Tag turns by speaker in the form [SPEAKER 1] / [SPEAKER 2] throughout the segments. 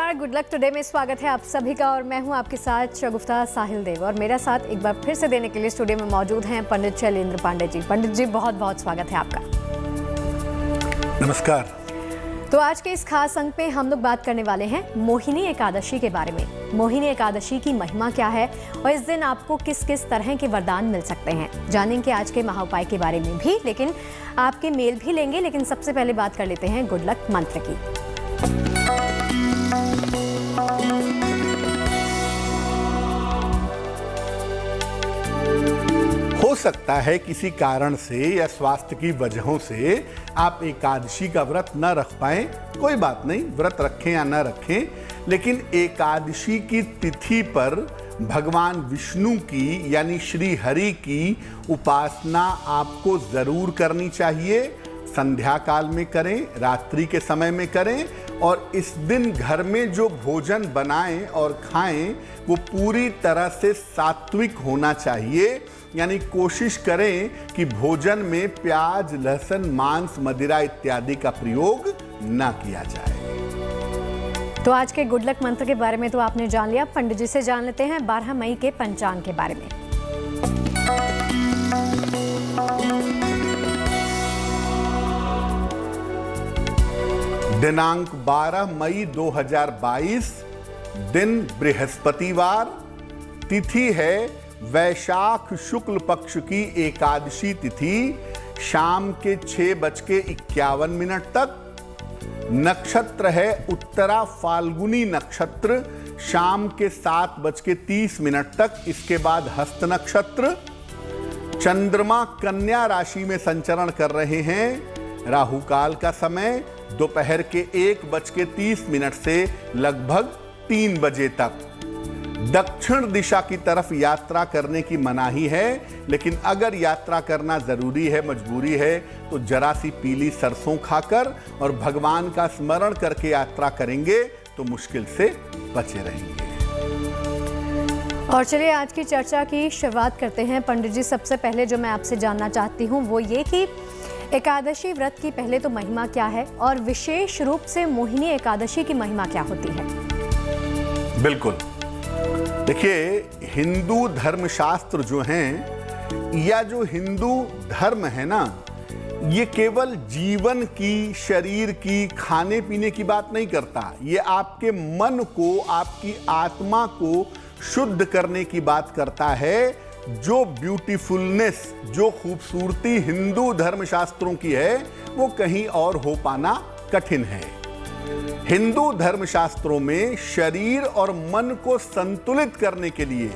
[SPEAKER 1] नमस्कार, good luck today में स्वागत है आप सभी का। और मैं हूं आपके साथ शगुफ्ता साहिल देव, और मेरा साथ एक बार फिर से देने के लिए स्टूडियो में मौजूद हैं पंडित शैलेंद्र पांडे जी। पंडित जी, बहुत बहुत स्वागत है आपका।
[SPEAKER 2] नमस्कार।
[SPEAKER 1] तो आज के इस खास अंक में हम लोग बात करने वाले हैं मोहिनी एकादशी के बारे में। मोहिनी एकादशी की महिमा क्या है और इस दिन आपको किस किस तरह के वरदान मिल सकते हैं, जानेंगे आज के महाउपाय के बारे में भी, लेकिन आपके मेल भी लेंगे। लेकिन सबसे पहले बात कर लेते हैं गुड लक मंत्र की।
[SPEAKER 2] हो सकता है किसी कारण से या स्वास्थ्य की वजहों से आप एकादशी का व्रत न रख पाएं। कोई बात नहीं, व्रत रखें या न रखें, लेकिन एकादशी की तिथि पर भगवान विष्णु की यानी श्री हरि की उपासना आपको जरूर करनी चाहिए। संध्या काल में करें, रात्रि के समय में करें, और इस दिन घर में जो भोजन बनाएं और खाएं वो पूरी तरह से सात्विक होना चाहिए। यानी कोशिश करें कि भोजन में प्याज, लहसुन, मांस, मदिरा इत्यादि का प्रयोग न किया जाए।
[SPEAKER 1] तो आज के गुड लक मंत्र के बारे में तो आपने जान लिया। पंडित जी से जान लेते हैं 12 मई के पंचांग के बारे में।
[SPEAKER 2] दिनांक 12 मई 2022, दिन बृहस्पतिवार, तिथि है वैशाख शुक्ल पक्ष की एकादशी तिथि, शाम के 6:51 तक। नक्षत्र है उत्तरा फाल्गुनी नक्षत्र, शाम के 7:30 तक। इसके बाद हस्त नक्षत्र। चंद्रमा कन्या राशि में संचरण कर रहे हैं। राहु काल का समय दोपहर के 1:30 से लगभग 3 बजे तक। दक्षिण दिशा की तरफ यात्रा करने की मनाही है, लेकिन अगर यात्रा करना जरूरी है, मजबूरी है, तो जरा सी पीली सरसों खाकर और भगवान का स्मरण करके यात्रा करेंगे तो मुश्किल से बचे रहेंगे।
[SPEAKER 1] और चलिए आज की चर्चा की शुरुआत करते हैं। पंडित जी, सबसे पहले जो मैं आपसे जानना चाहती हूँ वो ये कि एकादशी व्रत की पहले तो महिमा क्या है, और विशेष रूप से मोहिनी एकादशी की महिमा क्या होती है?
[SPEAKER 2] बिल्कुल, देखिए, हिंदू धर्मशास्त्र जो हैं या जो हिंदू धर्म है ना, ये केवल जीवन की, शरीर की, खाने पीने की बात नहीं करता। ये आपके मन को, आपकी आत्मा को शुद्ध करने की बात करता है। जो ब्यूटीफुलनेस, जो खूबसूरती हिंदू धर्मशास्त्रों की है वो कहीं और हो पाना कठिन है। हिंदू धर्मशास्त्रों में शरीर और मन को संतुलित करने के लिए,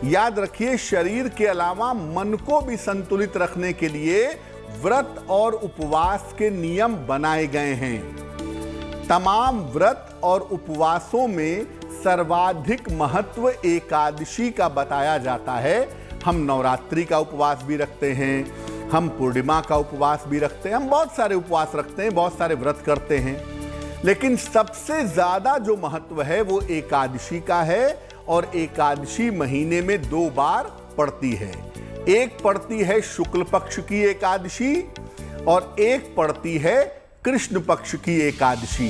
[SPEAKER 2] याद रखिए, शरीर के अलावा मन को भी संतुलित रखने के लिए व्रत और उपवास के नियम बनाए गए हैं। तमाम व्रत और उपवासों में सर्वाधिक महत्व एकादशी का बताया जाता है। हम नवरात्रि का उपवास भी रखते हैं, हम पूर्णिमा का उपवास भी रखते हैं, हम बहुत सारे उपवास रखते हैं, बहुत सारे व्रत करते हैं, लेकिन सबसे ज्यादा जो महत्व है वो एकादशी का है। और एकादशी महीने में 2 बार पड़ती है। एक पड़ती है शुक्ल पक्ष की एकादशी और एक पड़ती है कृष्ण पक्ष की एकादशी।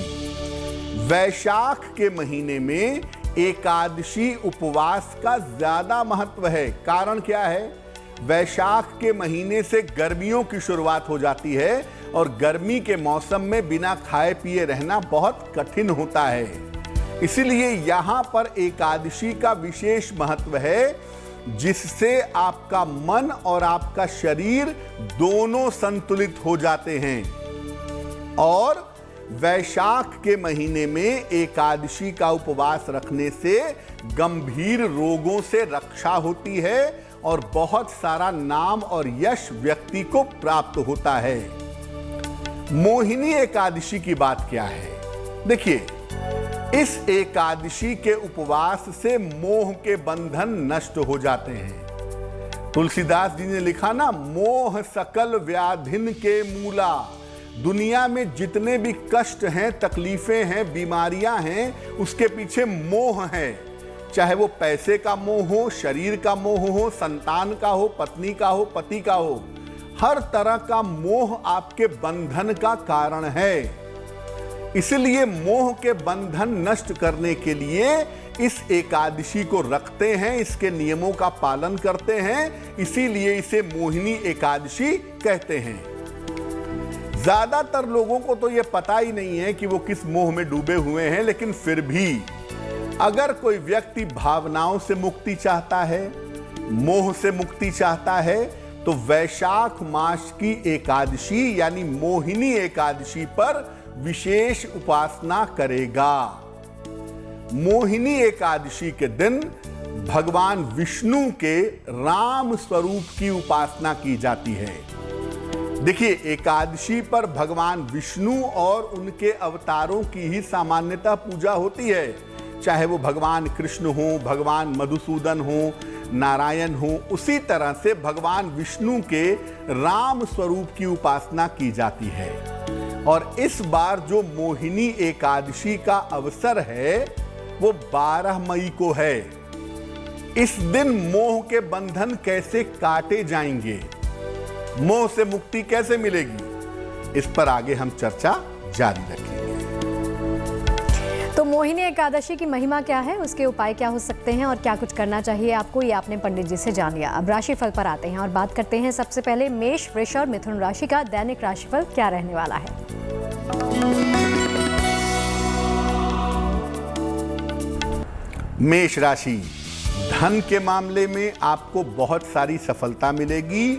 [SPEAKER 2] वैशाख के महीने में एकादशी उपवास का ज्यादा महत्व है। कारण क्या है? वैशाख के महीने से गर्मियों की शुरुआत हो जाती है और गर्मी के मौसम में बिना खाए पिए रहना बहुत कठिन होता है। इसीलिए यहां पर एकादशी का विशेष महत्व है, जिससे आपका मन और आपका शरीर दोनों संतुलित हो जाते हैं। और वैशाख के महीने में एकादशी का उपवास रखने से गंभीर रोगों से रक्षा होती है और बहुत सारा नाम और यश व्यक्ति को प्राप्त होता है। मोहिनी एकादशी की बात क्या है? देखिए, इस एकादशी के उपवास से मोह के बंधन नष्ट हो जाते हैं। तुलसीदास जी ने लिखा ना, मोह सकल व्याधिन के मूला। दुनिया में जितने भी कष्ट हैं, तकलीफें हैं, बीमारियां हैं, उसके पीछे मोह है। चाहे वो पैसे का मोह हो, शरीर का मोह हो, संतान का हो, पत्नी का हो, पति का हो, हर तरह का मोह आपके बंधन का कारण है। इसलिए मोह के बंधन नष्ट करने के लिए इस एकादशी को रखते हैं, इसके नियमों का पालन करते हैं, इसीलिए इसे मोहिनी एकादशी कहते हैं। ज्यादातर लोगों को तो यह पता ही नहीं है कि वो किस मोह में डूबे हुए हैं, लेकिन फिर भी अगर कोई व्यक्ति भावनाओं से मुक्ति चाहता है, मोह से मुक्ति चाहता है, तो वैशाख मास की एकादशी यानी मोहिनी एकादशी पर विशेष उपासना करेगा। मोहिनी एकादशी के दिन भगवान विष्णु के राम स्वरूप की उपासना की जाती है। देखिए, एकादशी पर भगवान विष्णु और उनके अवतारों की ही सामान्यतः पूजा होती है, चाहे वो भगवान कृष्ण हो, भगवान मधुसूदन हो, नारायण हो। उसी तरह से भगवान विष्णु के राम स्वरूप की उपासना की जाती है। और इस बार जो मोहिनी एकादशी का अवसर है वो 12 मई को है। इस दिन मोह के बंधन कैसे काटे जाएंगे, मोह से मुक्ति कैसे मिलेगी, इस पर आगे हम चर्चा जारी रखेंगे।
[SPEAKER 1] तो मोहिनी एकादशी की महिमा क्या है, उसके उपाय क्या हो सकते हैं और क्या कुछ करना चाहिए आपको, ये आपने पंडित जी से जान लिया। अब राशिफल पर आते हैं और बात करते हैं सबसे पहले मेष, वृष और मिथुन राशि का दैनिक राशिफल क्या रहने वाला है।
[SPEAKER 2] मेष राशि, धन के मामले में आपको बहुत सारी सफलता मिलेगी।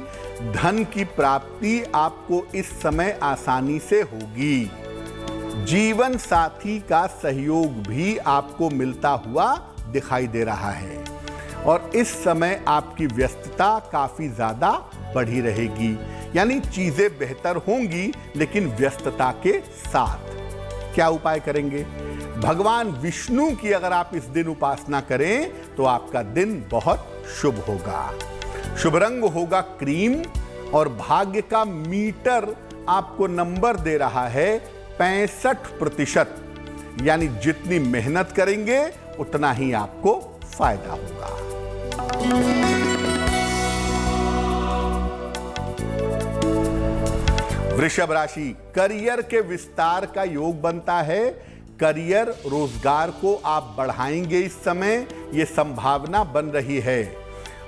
[SPEAKER 2] धन की प्राप्ति आपको इस समय आसानी से होगी। जीवन साथी का सहयोग भी आपको मिलता हुआ दिखाई दे रहा है और इस समय आपकी व्यस्तता काफी ज्यादा बढ़ी रहेगी, यानी चीजें बेहतर होंगी लेकिन व्यस्तता के साथ। क्या उपाय करेंगे? भगवान विष्णु की अगर आप इस दिन उपासना करें तो आपका दिन बहुत शुभ होगा। शुभ रंग होगा क्रीम और भाग्य का मीटर आपको नंबर दे रहा है 65%, यानी जितनी मेहनत करेंगे उतना ही आपको फायदा होगा। वृषभ राशि, करियर के विस्तार का योग बनता है। करियर, रोजगार को आप बढ़ाएंगे इस समय, यह संभावना बन रही है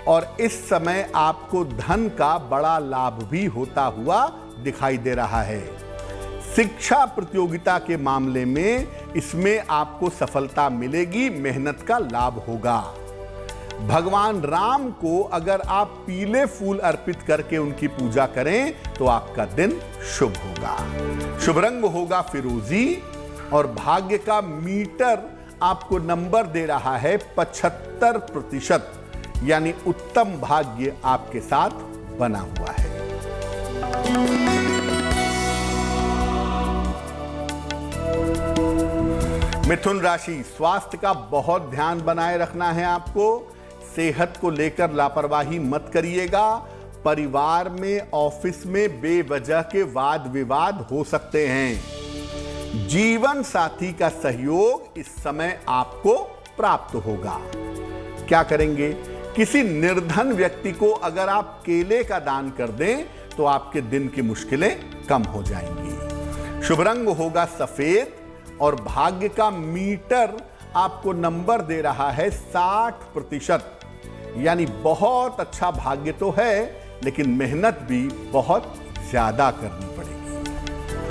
[SPEAKER 2] और इस समय आपको धन का बड़ा लाभ भी होता हुआ दिखाई दे रहा है। शिक्षा प्रतियोगिता के मामले में इसमें आपको सफलता मिलेगी, मेहनत का लाभ होगा। भगवान राम को अगर आप पीले फूल अर्पित करके उनकी पूजा करें तो आपका दिन शुभ होगा। शुभ रंग होगा फिरोजी और भाग्य का मीटर आपको नंबर दे रहा है 75%, यानी उत्तम भाग्य आपके साथ बना हुआ है। मिथुन राशि, स्वास्थ्य का बहुत ध्यान बनाए रखना है आपको। सेहत को लेकर लापरवाही मत करिएगा। परिवार में, ऑफिस में बेवजह के वाद विवाद हो सकते हैं। जीवन साथी का सहयोग इस समय आपको प्राप्त होगा। क्या करेंगे? किसी निर्धन व्यक्ति को अगर आप केले का दान कर दें तो आपके दिन की मुश्किलें कम हो जाएंगी। शुभ रंग होगा सफेद और भाग्य का मीटर आपको नंबर दे रहा है 60%, यानी बहुत अच्छा भाग्य तो है लेकिन मेहनत भी बहुत ज्यादा करनी पड़ेगी।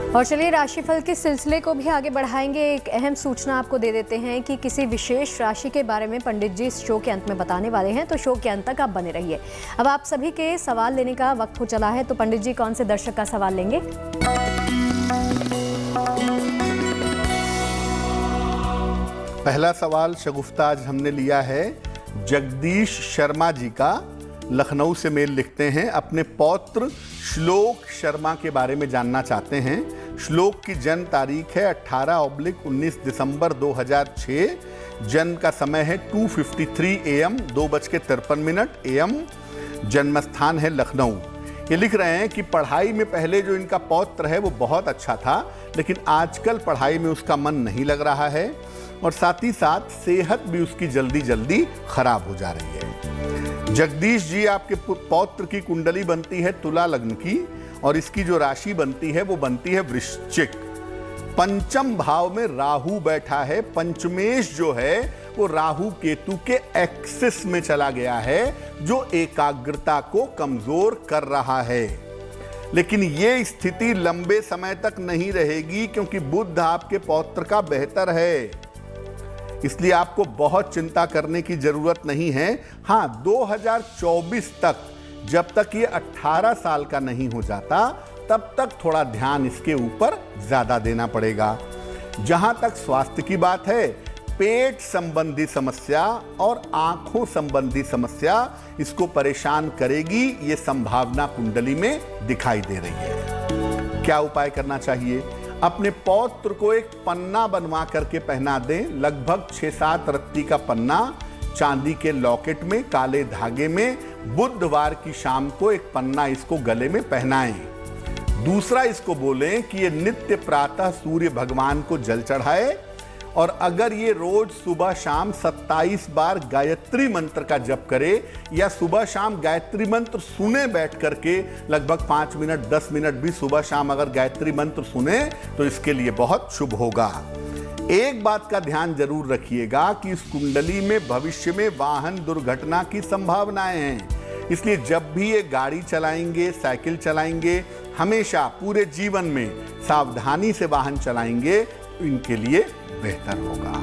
[SPEAKER 1] और चलिए राशिफल के सिलसिले को भी आगे बढ़ाएंगे। एक अहम सूचना आपको दे देते हैं कि किसी विशेष राशि के बारे में पंडित जी इस शो के अंत में बताने वाले हैं, तो शो के अंत तक आप बने रहिए। अब आप सभी के सवाल लेने का वक्त हो चला है, तो पंडित जी कौन से दर्शक का सवाल लेंगे?
[SPEAKER 2] पहला सवाल शगुफ्ता आज हमने लिया है जगदीश शर्मा जी का, लखनऊ से मेल लिखते हैं। अपने पौत्र श्लोक शर्मा के बारे में जानना चाहते हैं। श्लोक की जन्म तारीख है 18/19 दिसंबर 2006। जन्म का समय है 2:53 AM, 2:53 AM। जन्म स्थान है लखनऊ। ये लिख रहे हैं कि पढ़ाई में पहले जो इनका पौत्र है वो बहुत अच्छा था, लेकिन आजकल पढ़ाई में उसका मन नहीं लग रहा है और साथ ही साथ सेहत भी उसकी जल्दी जल्दी खराब हो जा रही है। जगदीश जी, आपके पौत्र की कुंडली बनती है तुला लग्न की और इसकी जो राशि बनती है वो बनती है वृश्चिक। पंचम भाव में राहु बैठा है। पंचमेश जो है वो राहु केतु के एक्सिस में चला गया है, जो एकाग्रता को कमजोर कर रहा है। लेकिन ये स्थिति लंबे समय तक नहीं रहेगी, क्योंकि बुध आपके पौत्र का बेहतर है, इसलिए आपको बहुत चिंता करने की जरूरत नहीं है। हां, 2024 तक, जब तक ये 18 साल का नहीं हो जाता, तब तक थोड़ा ध्यान इसके ऊपर ज्यादा देना पड़ेगा। जहां तक स्वास्थ्य की बात है, पेट संबंधी समस्या और आंखों संबंधी समस्या इसको परेशान करेगी, ये संभावना कुंडली में दिखाई दे रही है। क्या उपाय करना चाहिए? अपने पौत्र को एक पन्ना बनवा करके पहना दें, लगभग 6-7 रत्ती का पन्ना, चांदी के लॉकेट में, काले धागे में। बुधवार की शाम को एक पन्ना इसको गले में पहनाएं। दूसरा, इसको बोलें कि ये नित्य प्रातः सूर्य भगवान को जल चढ़ाए, और अगर ये रोज सुबह शाम 27 बार गायत्री मंत्र का जप करे, या सुबह शाम गायत्री मंत्र सुने बैठ करके लगभग 5 मिनट 10 मिनट भी सुबह शाम अगर गायत्री मंत्र सुने, तो इसके लिए बहुत शुभ होगा। एक बात का ध्यान जरूर रखिएगा कि इस कुंडली में भविष्य में वाहन दुर्घटना की संभावनाएं हैं, इसलिए जब भी ये गाड़ी चलाएंगे, साइकिल चलाएंगे, हमेशा पूरे जीवन में सावधानी से वाहन चलाएंगे, इनके लिए बेहतर होगा।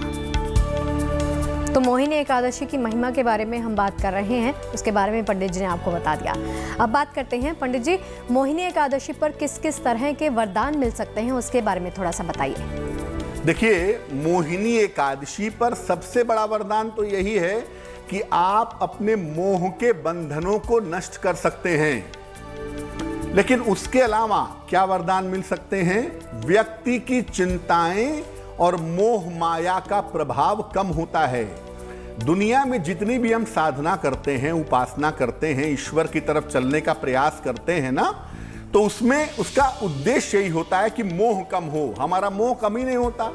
[SPEAKER 1] तो मोहिनी एकादशी की महिमा के बारे में हम बात कर रहे हैं, उसके बारे में पंडित जी ने आपको बता दिया। अब बात करते हैं पंडित जी, मोहिनी एकादशी पर किस किस तरह के वरदान मिल सकते हैं, उसके बारे में थोड़ा सा बताइए।
[SPEAKER 2] देखिए, मोहिनी एकादशी पर सबसे बड़ा वरदान तो यही है कि आप अपने मोह के बंधनों को नष्ट कर सकते हैं। लेकिन उसके अलावा क्या वरदान मिल सकते हैं? व्यक्ति की चिंताएं और मोह माया का प्रभाव कम होता है। दुनिया में जितनी भी हम साधना करते हैं, उपासना करते हैं, ईश्वर की तरफ चलने का प्रयास करते हैं ना, तो उसमें उसका उद्देश्य यही होता है कि मोह कम हो। हमारा मोह कम ही नहीं होता।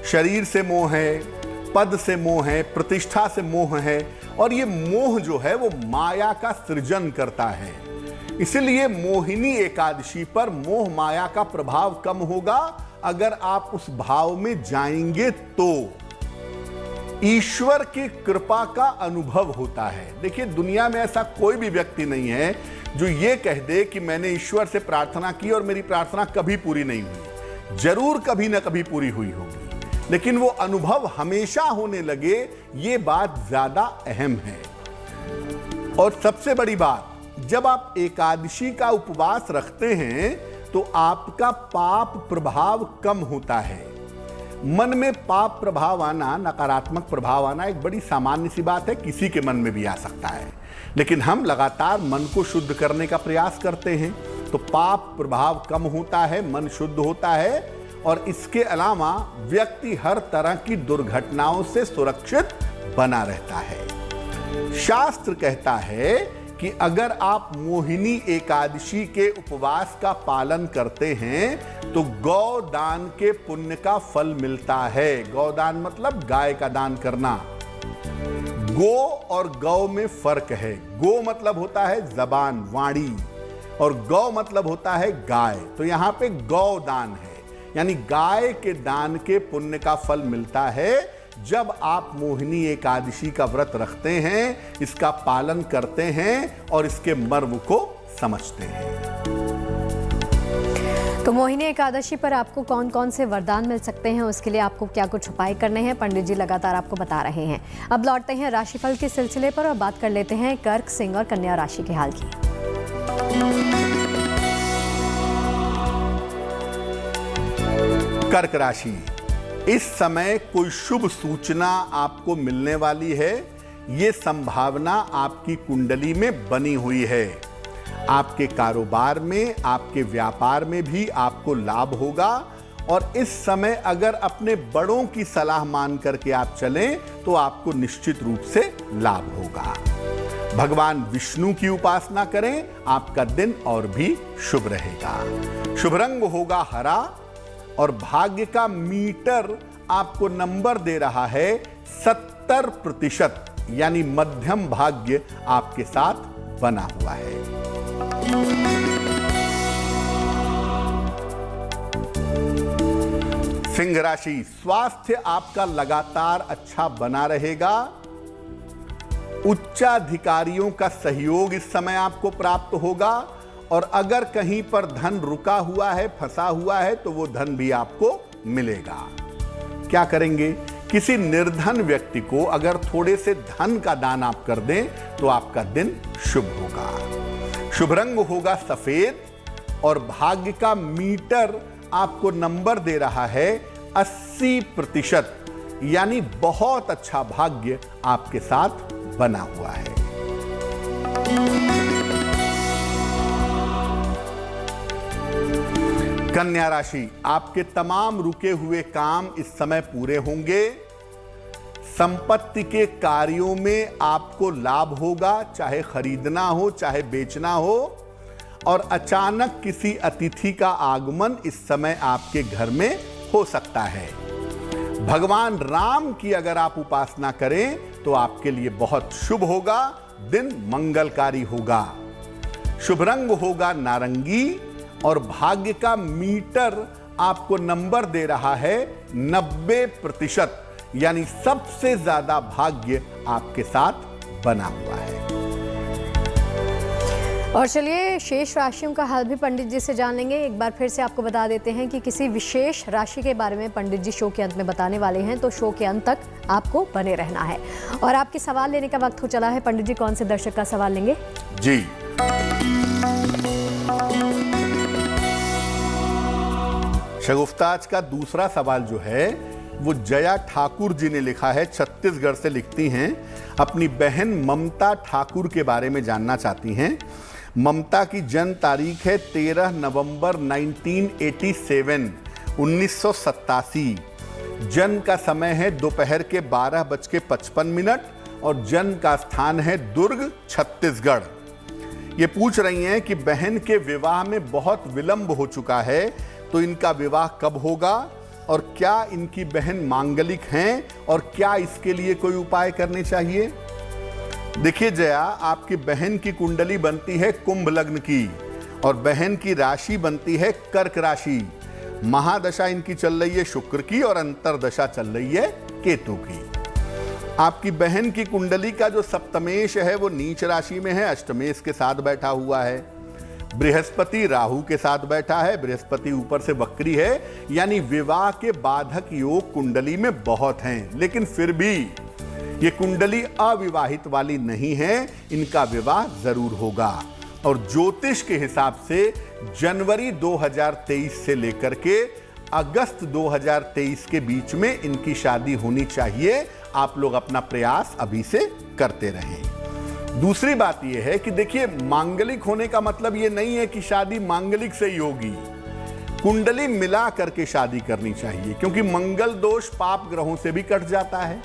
[SPEAKER 2] शरीर से मोह है, पद से मोह है, प्रतिष्ठा से मोह है, और ये मोह जो है वो माया का सृजन करता है। इसलिए मोहिनी एकादशी पर मोह माया का प्रभाव कम होगा अगर आप उस भाव में जाएंगे तो। ईश्वर की कृपा का अनुभव होता है। देखिए, दुनिया में ऐसा कोई भी व्यक्ति नहीं है जो ये कह दे कि मैंने ईश्वर से प्रार्थना की और मेरी प्रार्थना कभी पूरी नहीं हुई। जरूर कभी ना कभी पूरी हुई होगी, लेकिन वो अनुभव हमेशा होने लगे, ये बात ज्यादा अहम है। और सबसे बड़ी बात, जब आप एकादशी का उपवास रखते हैं तो आपका पाप प्रभाव कम होता है। मन में पाप प्रभाव आना, नकारात्मक प्रभाव आना एक बड़ी सामान्य सी बात है, किसी के मन में भी आ सकता है। लेकिन हम लगातार मन को शुद्ध करने का प्रयास करते हैं तो पाप प्रभाव कम होता है, मन शुद्ध होता है, और इसके अलावा व्यक्ति हर तरह की दुर्घटनाओं से सुरक्षित बना रहता है। शास्त्र कहता है कि अगर आप मोहिनी एकादशी के उपवास का पालन करते हैं तो गौदान के पुण्य का फल मिलता है। गौदान मतलब गाय का दान करना। गो और गौ में फर्क है। गो मतलब होता है जबान, वाणी, और गौ मतलब होता है गाय। तो यहां पे गौदान है, यानी गाय के दान के पुण्य का फल मिलता है जब आप मोहिनी एकादशी का व्रत रखते हैं, इसका पालन करते हैं और इसके मर्म को समझते हैं।
[SPEAKER 1] तो मोहिनी एकादशी पर आपको कौन कौन से वरदान मिल सकते हैं, उसके लिए आपको क्या कुछ उपाय करने हैं, पंडित जी लगातार आपको बता रहे हैं। अब लौटते हैं राशिफल के सिलसिले पर और बात कर लेते हैं कर्क, सिंह और कन्या राशि के हाल की।
[SPEAKER 2] कर्क राशि, इस समय कोई शुभ सूचना आपको मिलने वाली है। ये संभावना आपकी कुंडली में बनी हुई है। आपके कारोबार में, आपके व्यापार में भी आपको लाभ होगा, और इस समय अगर अपने बड़ों की सलाह मान करके आप चलें तो आपको निश्चित रूप से लाभ होगा। भगवान विष्णु की उपासना करें, आपका दिन और भी शुभ रहेगा। शुभ रंग होगा हरा, और भाग्य का मीटर आपको नंबर दे रहा है 70%, यानी मध्यम भाग्य आपके साथ बना हुआ है। सिंह राशि, स्वास्थ्य आपका लगातार अच्छा बना रहेगा। उच्चाधिकारियों का सहयोग इस समय आपको प्राप्त होगा और अगर कहीं पर धन रुका हुआ है, फंसा हुआ है, तो वो धन भी आपको मिलेगा। क्या करेंगे? किसी निर्धन व्यक्ति को अगर थोड़े से धन का दान आप कर दें तो आपका दिन शुभ होगा। शुभ रंग होगा सफेद और भाग्य का मीटर आपको नंबर दे रहा है 80%, यानी बहुत अच्छा भाग्य आपके साथ बना हुआ है। कन्या राशि, आपके तमाम रुके हुए काम इस समय पूरे होंगे। संपत्ति के कार्यों में आपको लाभ होगा, चाहे खरीदना हो चाहे बेचना हो। और अचानक किसी अतिथि का आगमन इस समय आपके घर में हो सकता है। भगवान राम की अगर आप उपासना करें तो आपके लिए बहुत शुभ होगा, दिन मंगलकारी होगा। शुभ रंग होगा नारंगी और भाग्य का मीटर आपको नंबर दे रहा है 90%, यानी सबसे ज्यादा भाग्य आपके साथ बना हुआ है।
[SPEAKER 1] और चलिए शेष राशियों का हाल भी पंडित जी से जान लेंगे। एक बार फिर से आपको बता देते हैं कि किसी विशेष राशि के बारे में पंडित जी शो के अंत में बताने वाले हैं, तो शो के अंत तक आपको बने रहना है। और आपके सवाल लेने का वक्त हो चला है। पंडित जी, कौन से दर्शक का सवाल लेंगे?
[SPEAKER 2] जी, शगुफ्ता, आज का दूसरा सवाल जो है वो जया ठाकुर जी ने लिखा है, छत्तीसगढ़ से लिखती हैं। अपनी बहन ममता ठाकुर के बारे में जानना चाहती हैं। ममता की जन्म तारीख है 13 नवंबर 1987। जन्म का समय है दोपहर के 12:55 और जन्म का स्थान है दुर्ग, छत्तीसगढ़। ये पूछ रही हैं कि बहन के विवाह में बहुत विलंब हो चुका है, तो इनका विवाह कब होगा और क्या इनकी बहन मांगलिक हैं और क्या इसके लिए कोई उपाय करने चाहिए? देखिए जया, आपकी बहन की कुंडली बनती है कुंभ लग्न की और बहन की राशि बनती है कर्क राशि। महादशा इनकी चल रही है शुक्र की और अंतरदशा चल रही है केतु की। आपकी बहन की कुंडली का जो सप्तमेश है वो नीच राशि में है, अष्टमेश के साथ बैठा हुआ है। बृहस्पति राहु के साथ बैठा है, बृहस्पति ऊपर से वक्री है, यानी विवाह के बाधक योग कुंडली में बहुत हैं। लेकिन फिर भी ये कुंडली अविवाहित वाली नहीं है, इनका विवाह जरूर होगा। और ज्योतिष के हिसाब से जनवरी 2023 से लेकर के अगस्त 2023 के बीच में इनकी शादी होनी चाहिए। आप लोग अपना प्रयास अभी से करते रहें। दूसरी बात यह है कि देखिए, मांगलिक होने का मतलब यह नहीं है कि शादी मांगलिक से ही होगी। कुंडली मिला करके शादी करनी चाहिए, क्योंकि मंगल दोष पाप ग्रहों से भी कट जाता है।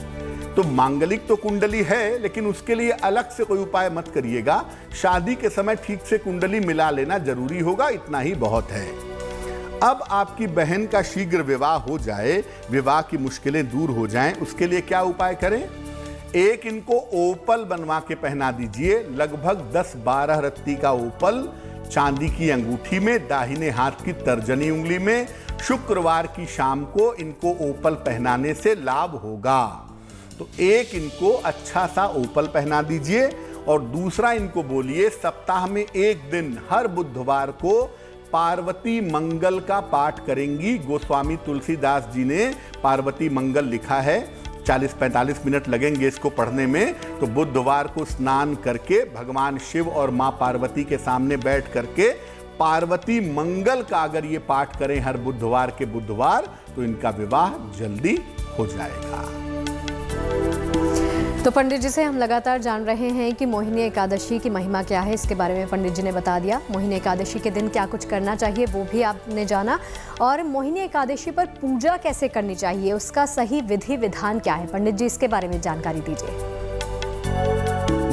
[SPEAKER 2] तो मांगलिक तो कुंडली है, लेकिन उसके लिए अलग से कोई उपाय मत करिएगा। शादी के समय ठीक से कुंडली मिला लेना जरूरी होगा, इतना ही बहुत है। अब आपकी बहन का शीघ्र विवाह हो जाए, विवाह की मुश्किलें दूर हो जाएं, उसके लिए क्या उपाय करें? एक, इनको ओपल बनवा के पहना दीजिए। लगभग 10-12 रत्ती का ओपल चांदी की अंगूठी में, दाहिने हाथ की तर्जनी उंगली में। शुक्रवार की शाम को इनको ओपल पहनाने से लाभ होगा। तो एक, इनको अच्छा सा ओपल पहना दीजिए और दूसरा, इनको बोलिए सप्ताह में एक दिन हर बुधवार को पार्वती मंगल का पाठ करेंगी। गोस्वामी तुलसीदास जी ने पार्वती मंगल लिखा है, 40-45 मिनट लगेंगे इसको पढ़ने में। तो बुधवार को स्नान करके भगवान शिव और मां पार्वती के सामने बैठ करके पार्वती मंगल का अगर ये पाठ करें हर बुधवार के बुधवार, तो इनका विवाह जल्दी हो जाएगा।
[SPEAKER 1] तो पंडित जी से हम लगातार जान रहे हैं कि मोहिनी एकादशी की महिमा क्या है, इसके बारे में पंडित जी ने बता दिया। मोहिनी एकादशी के दिन क्या कुछ करना चाहिए वो भी आपने जाना, और मोहिनी एकादशी पर पूजा कैसे करनी चाहिए, उसका सही विधि विधान क्या है, पंडित जी इसके बारे में जानकारी दीजिए।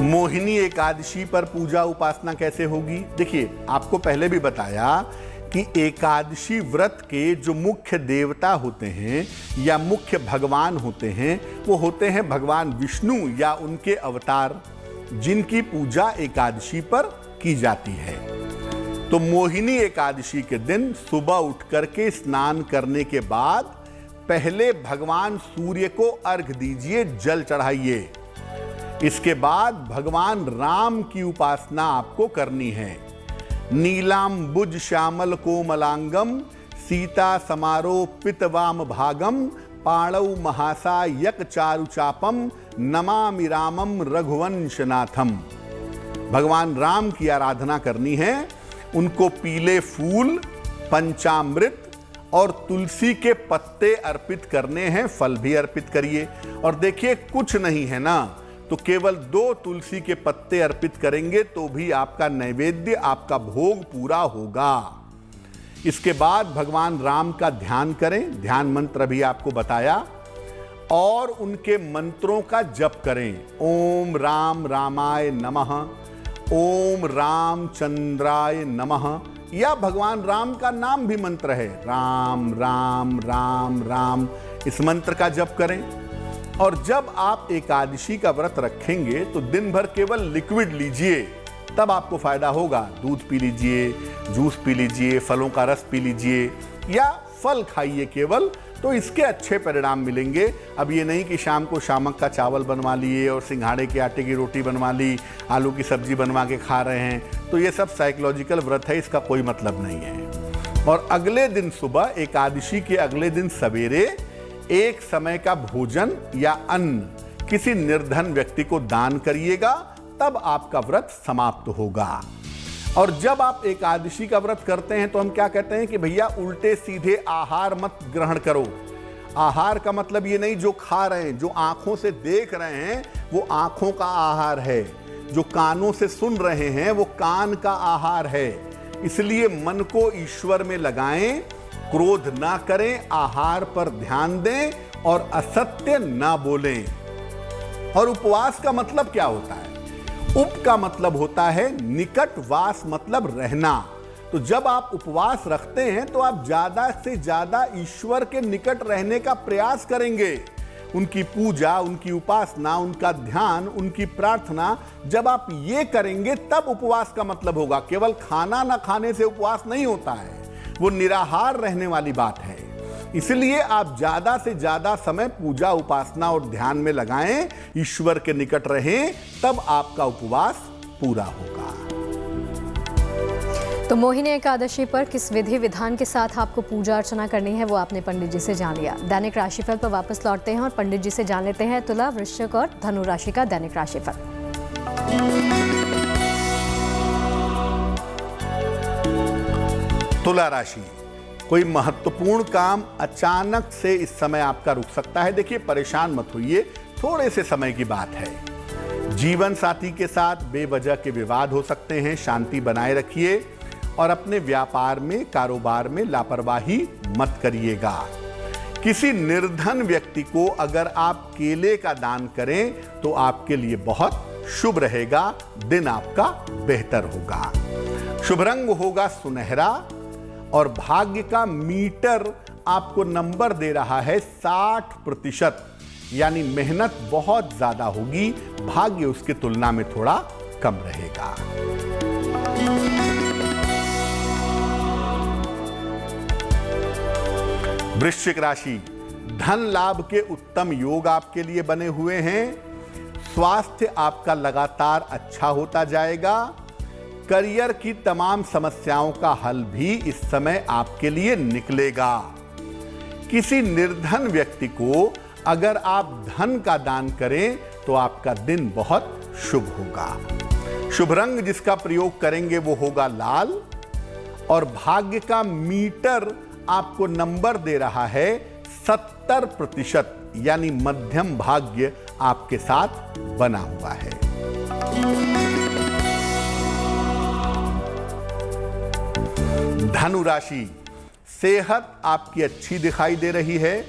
[SPEAKER 2] मोहिनी एकादशी पर पूजा उपासना कैसे होगी? देखिए, आपको पहले भी बताया कि एकादशी व्रत के जो मुख्य देवता होते हैं या मुख्य भगवान होते हैं, वो होते हैं भगवान विष्णु या उनके अवतार, जिनकी पूजा एकादशी पर की जाती है। तो मोहिनी एकादशी के दिन सुबह उठ करके स्नान करने के बाद पहले भगवान सूर्य को अर्घ दीजिए, जल चढ़ाइए। इसके बाद भगवान राम की उपासना आपको करनी है। नीलांबुज श्यामल कोमलांगम सीता समारोपित वाम भागम पाणौ महासा यक चारुचापम नमामि रामम रघुवंशनाथम। भगवान राम की आराधना करनी है। उनको पीले फूल, पंचामृत और तुलसी के पत्ते अर्पित करने हैं। फल भी अर्पित करिए। और देखिए, कुछ नहीं है ना, तो केवल 2 तुलसी के पत्ते अर्पित करेंगे तो भी आपका नैवेद्य, आपका भोग पूरा होगा। इसके बाद भगवान राम का ध्यान करें। ध्यान मंत्र भी आपको बताया, और उनके मंत्रों का जप करें। ओम राम रामाय नमः, ओम रामचंद्राय नमः, या भगवान राम का नाम भी मंत्र है, राम राम राम राम। इस मंत्र का जप करें। और जब आप एकादशी का व्रत रखेंगे तो दिन भर केवल लिक्विड लीजिए, तब आपको फायदा होगा। दूध पी लीजिए, जूस पी लीजिए, फलों का रस पी लीजिए, या फल खाइए केवल, तो इसके अच्छे परिणाम मिलेंगे। अब ये नहीं कि शाम को शामक का चावल बनवा लिए और सिंघाड़े के आटे की रोटी बनवा ली, आलू की सब्जी बनवा के खा रहे हैं, तो ये सब साइकोलॉजिकल व्रत है, इसका कोई मतलब नहीं है। और अगले दिन सुबह, एकादशी के अगले दिन सवेरे, एक समय का भोजन या अन्न किसी निर्धन व्यक्ति को दान करिएगा, तब आपका व्रत समाप्त होगा। और जब आप एकादशी का व्रत करते हैं तो हम क्या कहते हैं कि भैया उल्टे सीधे आहार मत ग्रहण करो। आहार का मतलब ये नहीं जो खा रहे हैं, जो आंखों से देख रहे हैं वो आंखों का आहार है, जो कानों से सुन रहे हैं वो कान का आहार है। इसलिए मन को ईश्वर में लगाएं, क्रोध ना करें, आहार पर ध्यान दें और असत्य ना बोलें। और उपवास का मतलब क्या होता है? उप का मतलब होता है निकट, वास मतलब रहना। तो जब आप उपवास रखते हैं तो आप ज्यादा से ज्यादा ईश्वर के निकट रहने का प्रयास करेंगे। उनकी पूजा, उनकी उपासना, उनका ध्यान, उनकी प्रार्थना जब आप ये करेंगे तब उपवास का मतलब होगा। केवल खाना ना खाने से उपवास नहीं होता है, वो निराहार रहने वाली बात है। इसलिए आप ज्यादा से ज्यादा समय पूजा, उपासना और ध्यान में लगाएं, ईश्वर के निकट रहें, तब आपका उपवास पूरा होगा।
[SPEAKER 1] तो मोहिनी एकादशी पर किस विधि विधान के साथ आपको पूजा अर्चना करनी है वो आपने पंडित जी से जान लिया। दैनिक राशिफल पर वापस लौटते हैं और पंडित जी से जान लेते हैं तुला, वृश्चिक और धनु राशि का दैनिक राशिफल।
[SPEAKER 2] तुला राशि, कोई महत्वपूर्ण काम अचानक से इस समय आपका रुक सकता है। देखिए, परेशान मत होइए, थोड़े से समय की बात है। जीवन साथी के साथ बेवजह के विवाद हो सकते हैं, शांति बनाए रखिए और अपने व्यापार में, कारोबार में लापरवाही मत करिएगा। किसी निर्धन व्यक्ति को अगर आप केले का दान करें तो आपके लिए बहुत शुभ रहेगा, दिन आपका बेहतर होगा। शुभ रंग होगा सुनहरा और भाग्य का मीटर आपको नंबर दे रहा है 60%, यानी मेहनत बहुत ज्यादा होगी, भाग्य उसकी तुलना में थोड़ा कम रहेगा। वृश्चिक राशि, धन लाभ के उत्तम योग आपके लिए बने हुए हैं। स्वास्थ्य आपका लगातार अच्छा होता जाएगा। करियर की तमाम समस्याओं का हल भी इस समय आपके लिए निकलेगा। किसी निर्धन व्यक्ति को अगर आप धन का दान करें तो आपका दिन बहुत शुभ होगा। शुभ रंग जिसका प्रयोग करेंगे वो होगा लाल और भाग्य का मीटर आपको नंबर दे रहा है 70%, यानी मध्यम भाग्य आपके साथ बना हुआ है। धनु राशि, सेहत आपकी अच्छी दिखाई दे रही है।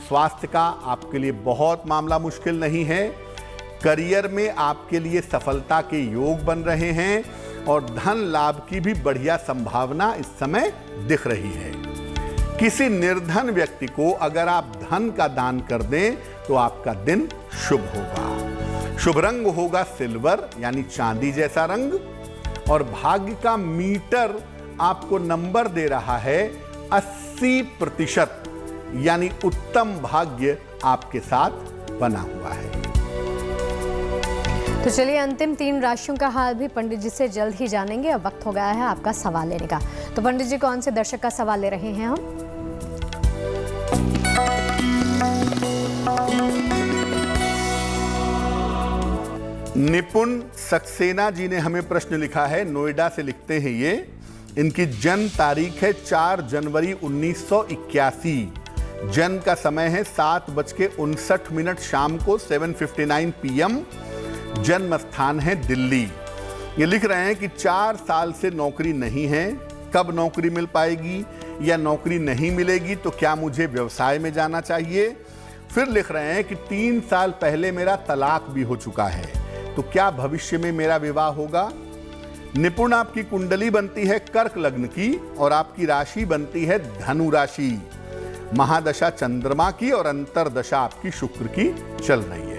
[SPEAKER 2] स्वास्थ्य का आपके लिए बहुत मामला मुश्किल नहीं है। करियर में आपके लिए सफलता के योग बन रहे हैं और धन लाभ की भी बढ़िया संभावना इस समय दिख रही है। किसी निर्धन व्यक्ति को अगर आप धन का दान कर दें तो आपका दिन शुभ होगा। शुभ रंग होगा सिल्वर, यानी चांदी जैसा रंग और भाग्य का मीटर आपको नंबर दे रहा है 80%, यानी उत्तम भाग्य आपके साथ बना हुआ है।
[SPEAKER 1] तो चलिए अंतिम 3 राशियों का हाल भी पंडित जी से जल्द ही जानेंगे। अब वक्त हो गया है आपका सवाल लेने का। तो पंडित जी कौन से दर्शक का सवाल ले रहे हैं हम?
[SPEAKER 2] निपुण सक्सेना जी ने हमें प्रश्न लिखा है, नोएडा से लिखते हैं ये। इनकी जन्म तारीख है 4 जनवरी 1981। जन्म का समय है 7:59 शाम को 7:59 PM। जन्म स्थान है दिल्ली। ये लिख रहे हैं कि 4 साल से नौकरी नहीं है, कब नौकरी मिल पाएगी, या नौकरी नहीं मिलेगी तो क्या मुझे व्यवसाय में जाना चाहिए। फिर लिख रहे हैं कि 3 साल पहले मेरा तलाक भी हो चुका है, तो क्या भविष्य में मेरा विवाह होगा। निपुण आपकी कुंडली बनती है कर्क लग्न की और आपकी राशि बनती है धनु राशि। महादशा चंद्रमा की और अंतरदशा आपकी शुक्र की चल रही है।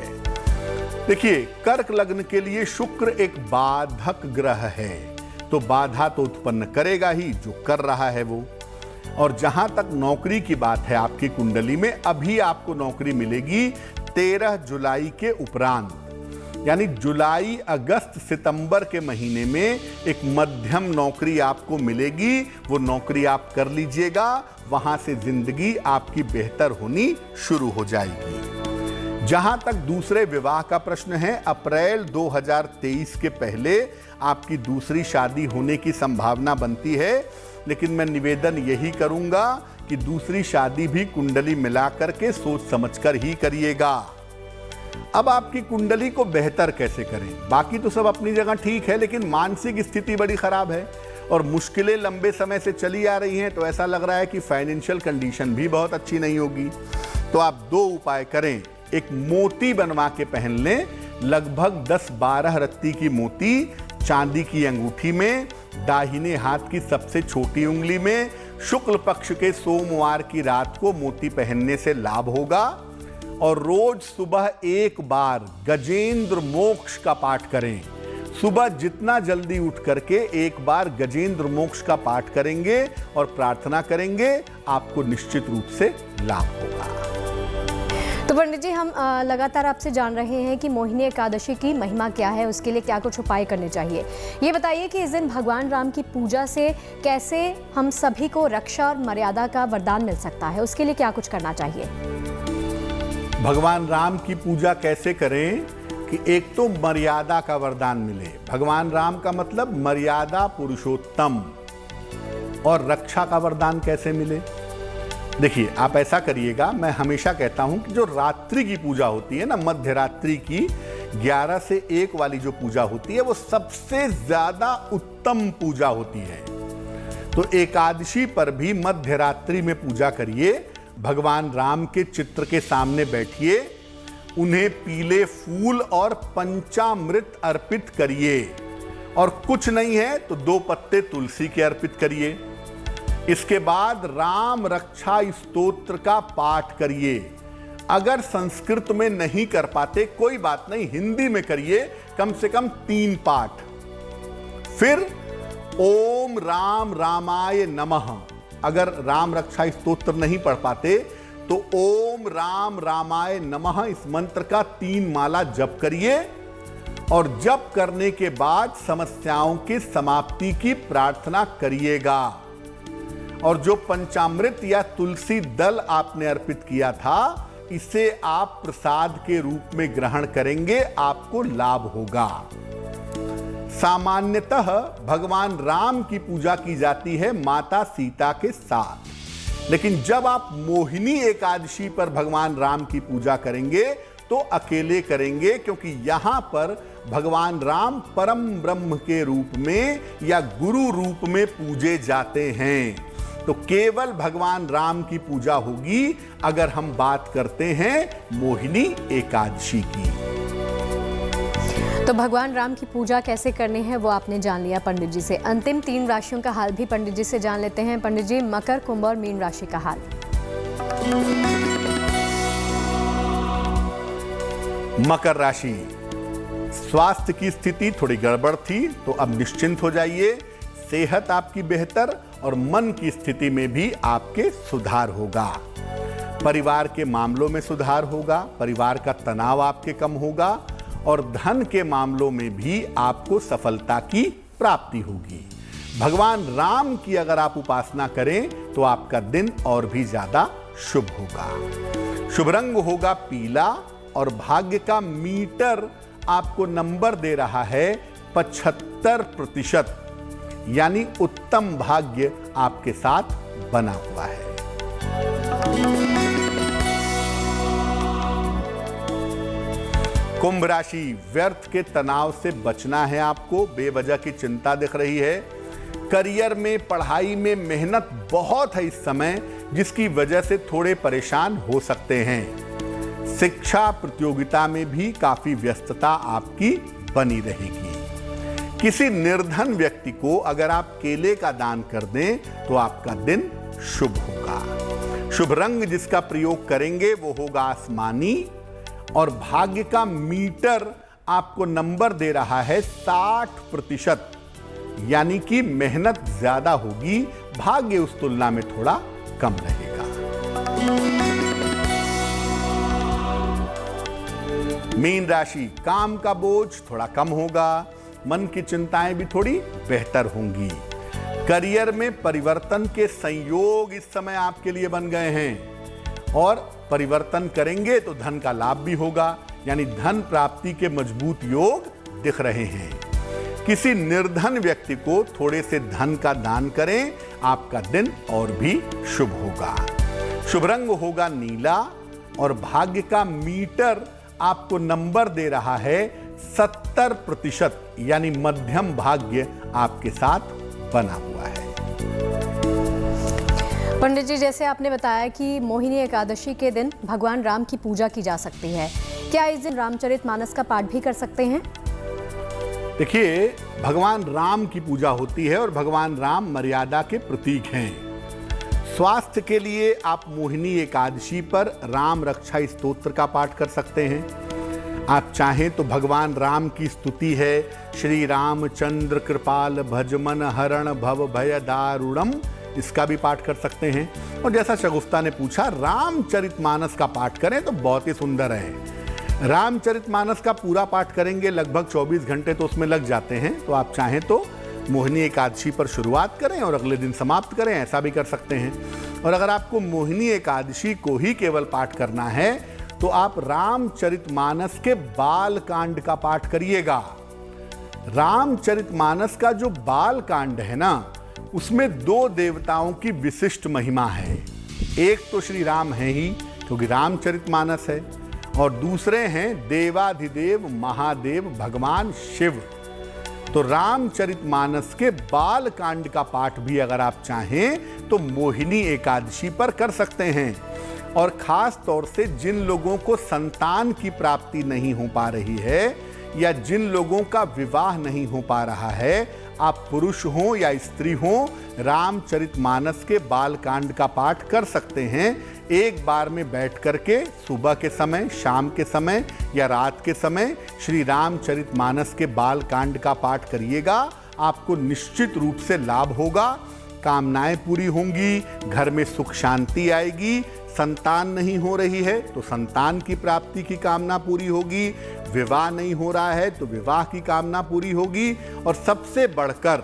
[SPEAKER 2] देखिए, कर्क लग्न के लिए शुक्र एक बाधक ग्रह है, तो बाधा तो उत्पन्न करेगा ही, जो कर रहा है वो। और जहां तक नौकरी की बात है आपकी कुंडली में, अभी आपको नौकरी मिलेगी 13 जुलाई के उपरांत, यानी जुलाई, अगस्त, सितंबर के महीने में एक मध्यम नौकरी आपको मिलेगी। वो नौकरी आप कर लीजिएगा, वहां से जिंदगी आपकी बेहतर होनी शुरू हो जाएगी। जहां तक दूसरे विवाह का प्रश्न है, अप्रैल 2023 के पहले आपकी दूसरी शादी होने की संभावना बनती है, लेकिन मैं निवेदन यही करूंगा कि दूसरी शादी भी कुंडली मिलाकर के सोच समझकर ही करिएगा। अब आपकी कुंडली को बेहतर कैसे करें? बाकी तो सब अपनी जगह ठीक है, लेकिन मानसिक स्थिति बड़ी खराब है और मुश्किलें लंबे समय से चली आ रही हैं, तो ऐसा लग रहा है कि फाइनेंशियल कंडीशन भी बहुत अच्छी नहीं होगी। तो आप 2 उपाय करें। एक मोती बनवा के पहन लें, लगभग 10-12 रत्ती की मोती चांदी की अंगूठी में, दाहिने हाथ की सबसे छोटी उंगली में। शुक्ल पक्ष के सोमवार की रात को मोती पहनने से लाभ होगा। और रोज सुबह एक बार गजेंद्र मोक्ष का पाठ करें। सुबह जितना जल्दी उठ करके एक बार गजेंद्र मोक्ष का पाठ करेंगे और प्रार्थना करेंगे, आपको निश्चित रूप से लाभ होगा।
[SPEAKER 1] तो पंडित जी, हम लगातार आपसे जान रहे हैं कि मोहिनी एकादशी की महिमा क्या है, उसके लिए क्या कुछ उपाय करने चाहिए। ये बताइए कि इस दिन भगवान राम की पूजा से कैसे हम सभी को रक्षा और मर्यादा का वरदान मिल सकता है, उसके लिए क्या कुछ करना चाहिए।
[SPEAKER 2] भगवान राम की पूजा कैसे करें कि एक तो मर्यादा का वरदान मिले। भगवान राम का मतलब मर्यादा पुरुषोत्तम। और रक्षा का वरदान कैसे मिले? देखिए, आप ऐसा करिएगा, मैं हमेशा कहता हूं कि जो रात्रि की पूजा होती है ना, मध्य रात्रि की 11 से 1 वाली जो पूजा होती है, वो सबसे ज्यादा उत्तम पूजा होती है। तो एकादशी पर भी मध्य रात्रि में पूजा करिए। भगवान राम के चित्र के सामने बैठिए, उन्हें पीले फूल और पंचामृत अर्पित करिए, और कुछ नहीं है तो 2 पत्ते तुलसी के अर्पित करिए। इसके बाद राम रक्षा स्तोत्र का पाठ करिए। अगर संस्कृत में नहीं कर पाते कोई बात नहीं, हिंदी में करिए, कम से कम 3 पाठ। फिर ओम राम रामाय नमः। अगर राम रक्षा स्तोत्र नहीं पढ़ पाते तो ओम राम रामाय नमः इस मंत्र का 3 माला जप करिए। और जप करने के बाद समस्याओं की समाप्ति की प्रार्थना करिएगा। और जो पंचामृत या तुलसी दल आपने अर्पित किया था, इसे आप प्रसाद के रूप में ग्रहण करेंगे, आपको लाभ होगा। सामान्यतः भगवान राम की पूजा की जाती है माता सीता के साथ, लेकिन जब आप मोहिनी एकादशी पर भगवान राम की पूजा करेंगे तो अकेले करेंगे, क्योंकि यहां पर भगवान राम परम ब्रह्म के रूप में या गुरु रूप में पूजे जाते हैं। तो केवल भगवान राम की पूजा होगी अगर हम बात करते हैं मोहिनी एकादशी की।
[SPEAKER 1] तो भगवान राम की पूजा कैसे करनी है वो आपने जान लिया पंडित जी से। अंतिम 3 राशियों का हाल भी पंडित जी से जान लेते हैं। पंडित जी, मकर, कुंभ और मीन राशि का हाल।
[SPEAKER 2] मकर राशि, स्वास्थ्य की स्थिति थोड़ी गड़बड़ थी, तो अब निश्चिंत हो जाइए। सेहत आपकी बेहतर और मन की स्थिति में भी आपके सुधार होगा। परिवार के मामलों में सुधार होगा, परिवार का तनाव आपके कम होगा और धन के मामलों में भी आपको सफलता की प्राप्ति होगी। भगवान राम की अगर आप उपासना करें तो आपका दिन और भी ज्यादा शुभ होगा। शुभ रंग होगा पीला और भाग्य का मीटर आपको नंबर दे रहा है 75%, यानी उत्तम भाग्य आपके साथ बना हुआ है। कुंभ राशि, व्यर्थ के तनाव से बचना है आपको, बेवजह की चिंता दिख रही है। करियर में, पढ़ाई में मेहनत बहुत है इस समय, जिसकी वजह से थोड़े परेशान हो सकते हैं। शिक्षा प्रतियोगिता में भी काफी व्यस्तता आपकी बनी रहेगी। किसी निर्धन व्यक्ति को अगर आप केले का दान कर दें तो आपका दिन शुभ होगा। शुभ रंग जिसका प्रयोग करेंगे वो होगा आसमानी और भाग्य का मीटर आपको नंबर दे रहा है 60%, यानी कि मेहनत ज्यादा होगी, भाग्य उस तुलना में थोड़ा कम रहेगा। मीन राशि, काम का बोझ थोड़ा कम होगा, मन की चिंताएं भी थोड़ी बेहतर होंगी। करियर में परिवर्तन के संयोग इस समय आपके लिए बन गए हैं और परिवर्तन करेंगे तो धन का लाभ भी होगा, यानी धन प्राप्ति के मजबूत योग दिख रहे हैं। किसी निर्धन व्यक्ति को थोड़े से धन का दान करें, आपका दिन और भी शुभ होगा। शुभ रंग होगा नीला और भाग्य का मीटर आपको नंबर दे रहा है 70%, यानी मध्यम भाग्य आपके साथ बना हुआ है।
[SPEAKER 1] पंडित जी, जैसे आपने बताया कि मोहिनी एकादशी के दिन भगवान राम की पूजा की जा सकती है, क्या इस दिन रामचरितमानस का पाठ भी कर सकते हैं?
[SPEAKER 2] देखिए, भगवान राम की पूजा होती है और भगवान राम मर्यादा के प्रतीक हैं। स्वास्थ्य के लिए आप मोहिनी एकादशी पर राम रक्षा स्तोत्र का पाठ कर सकते हैं। आप चाहें तो भगवान राम की स्तुति है, श्री रामचंद्र कृपाल भजमन हरण भव भय दारुणम, इसका भी पाठ कर सकते हैं। और जैसा शगुफ्ता ने पूछा, रामचरितमानस का पाठ करें तो बहुत ही सुंदर है। रामचरितमानस का पूरा पाठ करेंगे, लगभग 24 घंटे तो उसमें लग जाते हैं। तो आप चाहें तो मोहिनी एकादशी पर शुरुआत करें और अगले दिन समाप्त करें, ऐसा भी कर सकते हैं। और अगर आपको मोहिनी एकादशी को ही केवल पाठ करना है तो आप रामचरितमानस के बाल कांड का पाठ करिएगा। रामचरितमानस का जो बाल कांड है ना, उसमें 2 देवताओं की विशिष्ट महिमा है। एक तो श्री राम है ही, क्योंकि रामचरितमानस है, और दूसरे हैं देवाधिदेव महादेव भगवान शिव। तो रामचरितमानस के बाल कांड का पाठ भी अगर आप चाहें तो मोहिनी एकादशी पर कर सकते हैं। और खास तौर से जिन लोगों को संतान की प्राप्ति नहीं हो पा रही है या जिन लोगों का विवाह नहीं हो पा रहा है, आप पुरुष हो या स्त्री हो, रामचरितमानस के बाल कांड का पाठ कर सकते हैं। एक बार में बैठ करके सुबह के समय, शाम के समय या रात के समय श्री रामचरितमानस के बाल कांड का पाठ करिएगा। आपको निश्चित रूप से लाभ होगा, कामनाएं पूरी होंगी, घर में सुख शांति आएगी। संतान नहीं हो रही है तो संतान की प्राप्ति की कामना पूरी होगी, विवाह नहीं हो रहा है तो विवाह की कामना पूरी होगी। और सबसे बढ़कर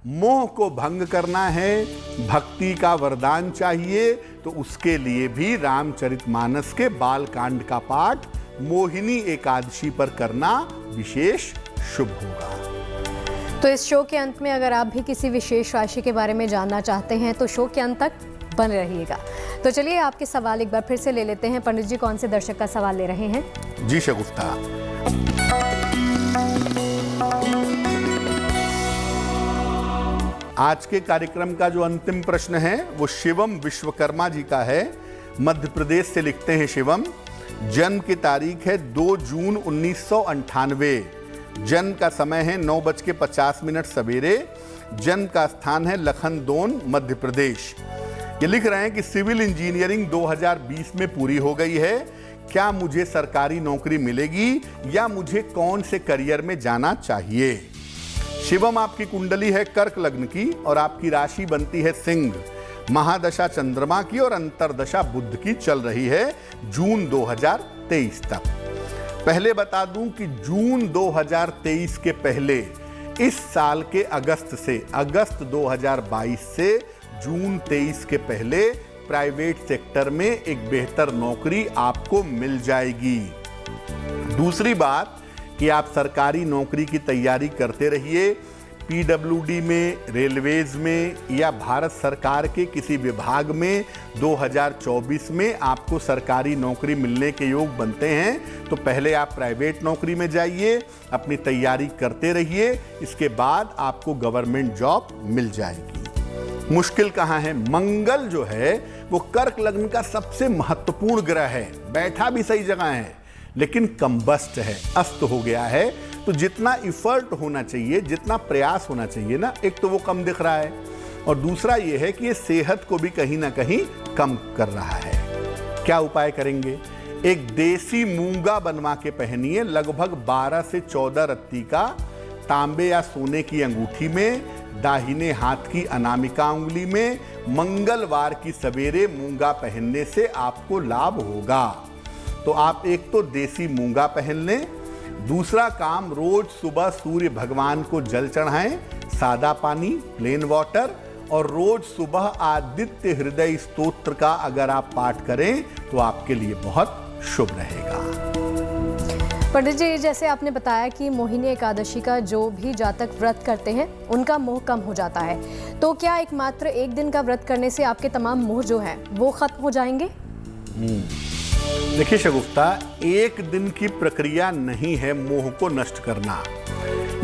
[SPEAKER 2] मोह को भंग करना है, भक्ति का वरदान चाहिए, तो उसके लिए भी रामचरितमानस के बाल कांड का पाठ मोहिनी एकादशी पर करना विशेष शुभ होगा।
[SPEAKER 1] तो इस शो के अंत में अगर आप भी किसी विशेष राशि के बारे में जानना चाहते हैं तो शो के अंत तक बने रहिएगा। तो चलिए आपके सवाल एक बार फिर से ले लेते हैं। पंडित जी, कौन से दर्शक का सवाल ले रहे हैं?
[SPEAKER 2] जी शगुफ्ता, आज के कार्यक्रम का जो अंतिम प्रश्न है वो शिवम विश्वकर्मा जी का है। मध्य प्रदेश से लिखते हैं शिवम। जन्म की तारीख है 2 जून 1998। जन्म का समय है 9:50 सवेरे। जन्म का स्थान है लखनदौन, मध्य प्रदेश। ये लिख रहे हैं कि सिविल इंजीनियरिंग 2020 में पूरी हो गई है। क्या मुझे सरकारी नौकरी मिलेगी या मुझे कौन से करियर में जाना चाहिए? शिवम, आपकी कुंडली है कर्क लग्न की और आपकी राशि बनती है सिंह। महादशा चंद्रमा की और अंतरदशा बुध की चल रही है जून 2023 तक। पहले बता दूं कि जून 2023 के पहले इस साल के अगस्त 2022 से जून 23 के पहले प्राइवेट सेक्टर में एक बेहतर नौकरी आपको मिल जाएगी। दूसरी बात कि आप सरकारी नौकरी की तैयारी करते रहिए। पीडब्ल्यूडी में, रेलवेज में या भारत सरकार के किसी विभाग में 2024 में आपको सरकारी नौकरी मिलने के योग बनते हैं तो पहले आप प्राइवेट नौकरी में जाइए, अपनी तैयारी करते रहिए, इसके बाद आपको गवर्नमेंट जॉब मिल जाएगी। मुश्किल कहाँ है? मंगल जो है वो कर्क लग्न का सबसे महत्वपूर्ण ग्रह है, बैठा भी सही जगह है लेकिन कम्बस्ट है, अस्त हो गया है। तो जितना इफर्ट होना चाहिए, जितना प्रयास होना चाहिए ना, एक तो वो कम दिख रहा है और दूसरा ये है कि ये सेहत को भी कहीं ना कहीं कम कर रहा है। क्या उपाय करेंगे? एक देसी मूंगा बनवा के पहनिए, लगभग 12 से 14 रत्ती का, तांबे या सोने की अंगूठी में, दाहिने हाथ की अनामिका उंगली में। मंगलवार की सवेरे मूंगा पहनने से आपको लाभ होगा। तो आप एक तो देसी मूंगा पहन लें, दूसरा काम रोज सुबह सूर्य भगवान को जल चढ़ाएं, सादा पानी, प्लेन वाटर, और रोज सुबह आदित्य हृदय स्तोत्र का अगर आप पाठ करें तो आपके लिए बहुत शुभ रहेगा।
[SPEAKER 1] पंडित जी, जैसे आपने बताया कि मोहिनी एकादशी का जो भी जातक व्रत करते हैं उनका मोह कम हो जाता है, तो क्या एकमात्र एक दिन का व्रत करने से आपके तमाम मोह जो हैं वो खत्म हो जाएंगे?
[SPEAKER 2] देखिए शगुफ्ता, एक दिन की प्रक्रिया नहीं है मोह को नष्ट करना।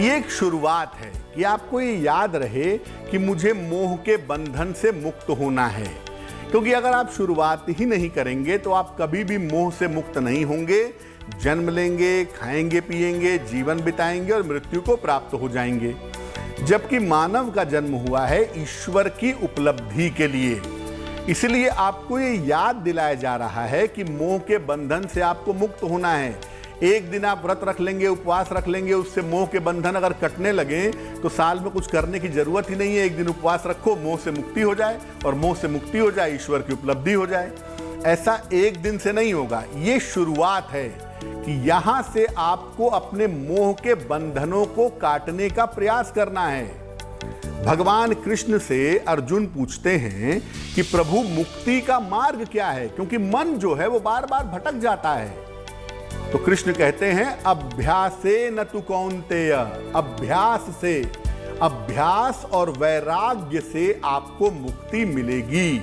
[SPEAKER 2] ये एक शुरुआत है कि आपको ये याद रहे कि मुझे मोह के बंधन से मुक्त होना है, क्योंकि अगर आप शुरुआत ही नहीं करेंगे तो आप कभी भी मोह से मुक्त नहीं होंगे। जन्म लेंगे, खाएंगे पिएंगे, जीवन बिताएंगे और मृत्यु को प्राप्त हो जाएंगे। जबकि मानव का जन्म हुआ है ईश्वर की उपलब्धि के लिए, इसलिए आपको ये याद दिलाया जा रहा है कि मोह के बंधन से आपको मुक्त होना है। एक दिन आप व्रत रख लेंगे, उपवास रख लेंगे, उससे मोह के बंधन अगर कटने लगे तो साल में कुछ करने की जरूरत ही नहीं है। एक दिन उपवास रखो, मोह से मुक्ति हो जाए, और मोह से मुक्ति हो जाए ईश्वर की उपलब्धि हो जाए। ऐसा एक दिन से नहीं होगा, ये शुरुआत है कि यहां से आपको अपने मोह के बंधनों को काटने का प्रयास करना है। भगवान कृष्ण से अर्जुन पूछते हैं कि प्रभु मुक्ति का मार्ग क्या है, क्योंकि मन जो है वो बार बार भटक जाता है। तो कृष्ण कहते हैं अभ्यासेन तु कौन्तेय, अभ्यास से, अभ्यास और वैराग्य से आपको मुक्ति मिलेगी।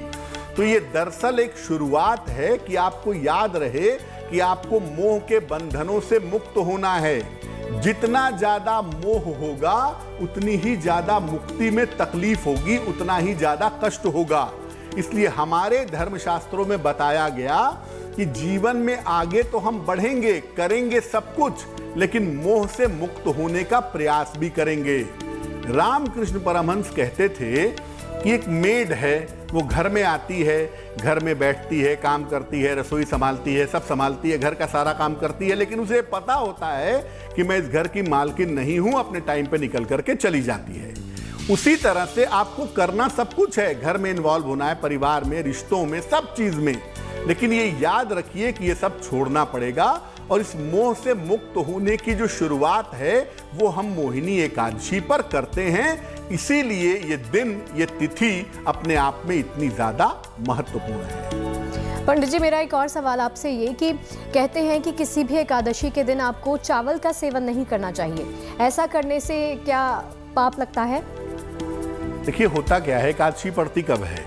[SPEAKER 2] तो ये दरअसल एक शुरुआत है कि आपको याद रहे कि आपको मोह के बंधनों से मुक्त होना है। जितना ज्यादा मोह होगा उतनी ही ज्यादा मुक्ति में तकलीफ होगी, उतना ही ज्यादा कष्ट होगा। इसलिए हमारे धर्मशास्त्रों में बताया गया कि जीवन में आगे तो हम बढ़ेंगे, करेंगे सब कुछ, लेकिन मोह से मुक्त होने का प्रयास भी करेंगे। रामकृष्ण परमहंस कहते थे कि एक मेड है, वो घर में आती है, घर में बैठती है, काम करती है, रसोई संभालती है, सब संभालती है, घर का सारा काम करती है, लेकिन उसे पता होता है कि मैं इस घर की मालकिन नहीं हूं, अपने टाइम पे निकल करके चली जाती है। उसी तरह से आपको करना सब कुछ है, घर में इन्वॉल्व होना है, परिवार में, रिश्तों में, सब चीज में, लेकिन ये याद रखिए कि ये सब छोड़ना पड़ेगा। और इस मोह से मुक्त होने की जो शुरुआत है वो हम मोहिनी एकादशी पर करते हैं, इसीलिए ये दिन, ये तिथि अपने आप में इतनी ज्यादा महत्वपूर्ण है।
[SPEAKER 1] पंडित जी, मेरा एक और सवाल आपसे ये कि कहते हैं कि किसी भी एकादशी के दिन आपको चावल का सेवन नहीं करना चाहिए, ऐसा करने से क्या पाप लगता है?
[SPEAKER 2] देखिए होता क्या है, एकादशी पड़ती कब है?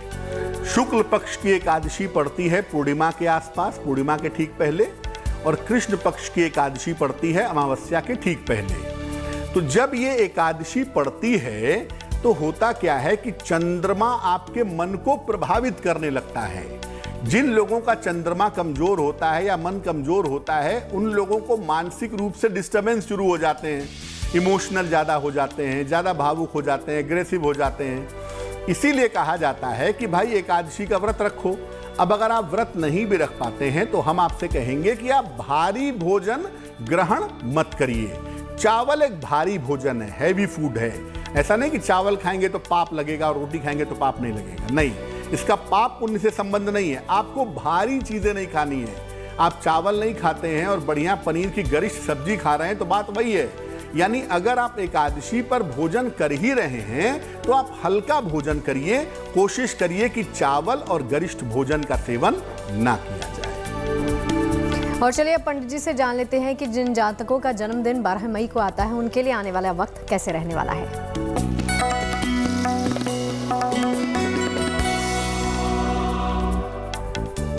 [SPEAKER 2] शुक्ल पक्ष की एकादशी पड़ती है पूर्णिमा के आसपास, पूर्णिमा के ठीक पहले, और कृष्ण पक्ष की एकादशी पड़ती है अमावस्या के ठीक पहले। तो जब ये एकादशी पड़ती है तो होता क्या है कि चंद्रमा आपके मन को प्रभावित करने लगता है। जिन लोगों का चंद्रमा कमजोर होता है या मन कमजोर होता है, उन लोगों को मानसिक रूप से डिस्टर्बेंस शुरू हो जाते हैं, इमोशनल ज़्यादा हो जाते हैं, ज़्यादा भावुक हो जाते हैं, एग्रेसिव हो जाते हैं। इसीलिए कहा जाता है कि भाई एकादशी का व्रत रखो। अब अगर आप व्रत नहीं भी रख पाते हैं तो हम आपसे कहेंगे कि आप भारी भोजन ग्रहण मत करिए। चावल एक भारी भोजन है, हैवी फूड है। ऐसा नहीं कि चावल खाएंगे तो पाप लगेगा और रोटी खाएंगे तो पाप नहीं लगेगा, नहीं। इसका पाप पुण्य से संबंध नहीं है। आपको भारी चीजें नहीं खानी है। आप चावल नहीं खाते हैं और बढ़िया पनीर की गरिष्ठ सब्जी खा रहे हैं तो बात वही है। यानी अगर आप एकादशी पर भोजन कर ही रहे हैं तो आप हल्का भोजन करिए, कोशिश करिए कि चावल और गरिष्ठ भोजन का सेवन ना किया जाए।
[SPEAKER 1] और चलिए पंडित जी से जान लेते हैं कि जिन जातकों का जन्मदिन 12 मई को आता है उनके लिए आने वाला वक्त कैसे रहने वाला है।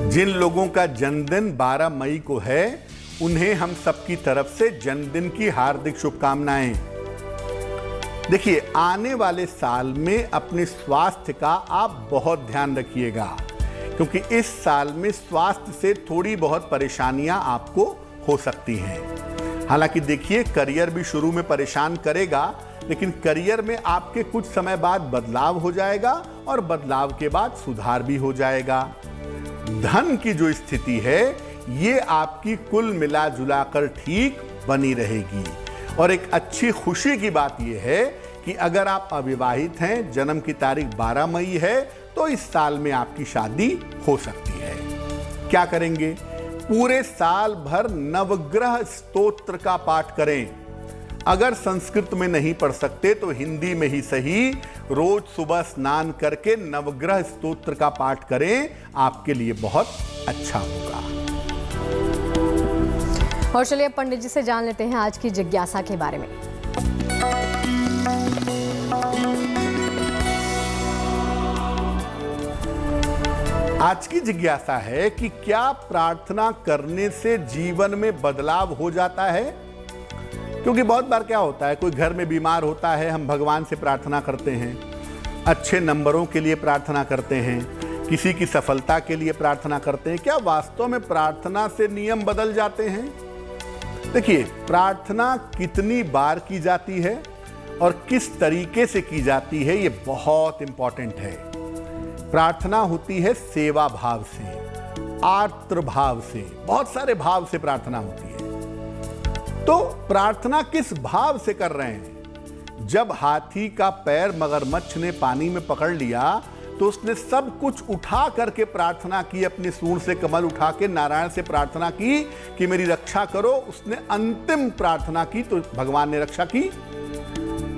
[SPEAKER 2] जिन लोगों का जन्मदिन 12 मई को है उन्हें हम सबकी तरफ से जन्मदिन की हार्दिक शुभकामनाएं। देखिए, आने वाले साल में अपने स्वास्थ्य का आप बहुत ध्यान रखिएगा, क्योंकि इस साल में स्वास्थ्य से थोड़ी बहुत परेशानियां आपको हो सकती हैं। हालांकि देखिए, करियर भी शुरू में परेशान करेगा, लेकिन करियर में आपके कुछ समय बाद बदलाव हो जाएगा और बदलाव के बाद सुधार भी हो जाएगा। धन की जो स्थिति है ये आपकी कुल मिला जुला कर ठीक बनी रहेगी। और एक अच्छी खुशी की बात यह है कि अगर आप अविवाहित हैं, जन्म की तारीख 12 मई है, तो इस साल में आपकी शादी हो सकती है। क्या करेंगे? पूरे साल भर नवग्रह स्तोत्र का पाठ करें। अगर संस्कृत में नहीं पढ़ सकते तो हिंदी में ही सही, रोज सुबह स्नान करके नवग्रह स्तोत्र का पाठ करें, आपके लिए बहुत अच्छा होगा।
[SPEAKER 1] और चलिए पंडित जी से जान लेते हैं आज की जिज्ञासा के बारे में।
[SPEAKER 2] आज की जिज्ञासा है कि क्या प्रार्थना करने से जीवन में बदलाव हो जाता है? क्योंकि बहुत बार क्या होता है, कोई घर में बीमार होता है, हम भगवान से प्रार्थना करते हैं, अच्छे नंबरों के लिए प्रार्थना करते हैं, किसी की सफलता के लिए प्रार्थना करते हैं। क्या वास्तव में प्रार्थना से नियम बदल जाते हैं? देखिए, प्रार्थना कितनी बार की जाती है और किस तरीके से की जाती है, ये बहुत इंपॉर्टेंट है। प्रार्थना होती है सेवा भाव से, आर्द्र भाव से, बहुत सारे भाव से प्रार्थना होती है। तो प्रार्थना किस भाव से कर रहे हैं? जब हाथी का पैर मगरमच्छ ने पानी में पकड़ लिया तो उसने सब कुछ उठा करके प्रार्थना की, अपने सूंड से कमल उठा के नारायण से प्रार्थना की कि मेरी रक्षा करो। उसने अंतिम प्रार्थना की तो भगवान ने रक्षा की।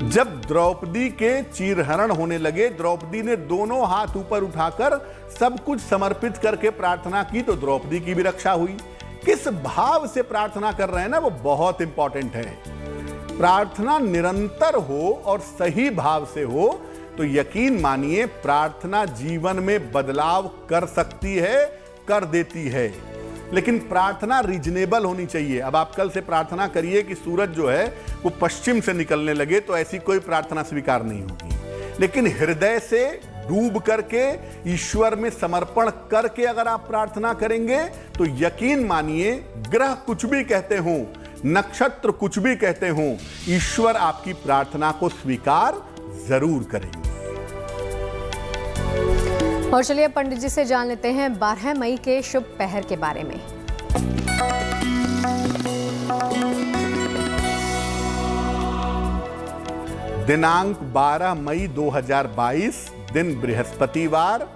[SPEAKER 2] जब द्रौपदी के चीरहरण होने लगे, द्रौपदी ने दोनों हाथ ऊपर उठाकर सब कुछ समर्पित करके प्रार्थना की तो द्रौपदी की भी रक्षा हुई। किस भाव से प्रार्थना कर रहे हैं ना, वो बहुत इंपॉर्टेंट है। प्रार्थना निरंतर हो और सही भाव से हो तो यकीन मानिए प्रार्थना जीवन में बदलाव कर सकती है, कर देती है। लेकिन प्रार्थना रीजनेबल होनी चाहिए। अब आप कल से प्रार्थना करिए कि सूरज जो है वो पश्चिम से निकलने लगे, तो ऐसी कोई प्रार्थना स्वीकार नहीं होगी। लेकिन हृदय से डूब करके, ईश्वर में समर्पण करके अगर आप प्रार्थना करेंगे तो यकीन मानिए, ग्रह कुछ भी कहते हों, नक्षत्र कुछ भी कहते हों, ईश्वर आपकी प्रार्थना को स्वीकार जरूर करेंगे।
[SPEAKER 1] और चलिए पंडित जी से जान लेते हैं 12 मई के शुभ पहर के बारे में।
[SPEAKER 2] दिनांक 12 मई 2022, दिन बृहस्पतिवार।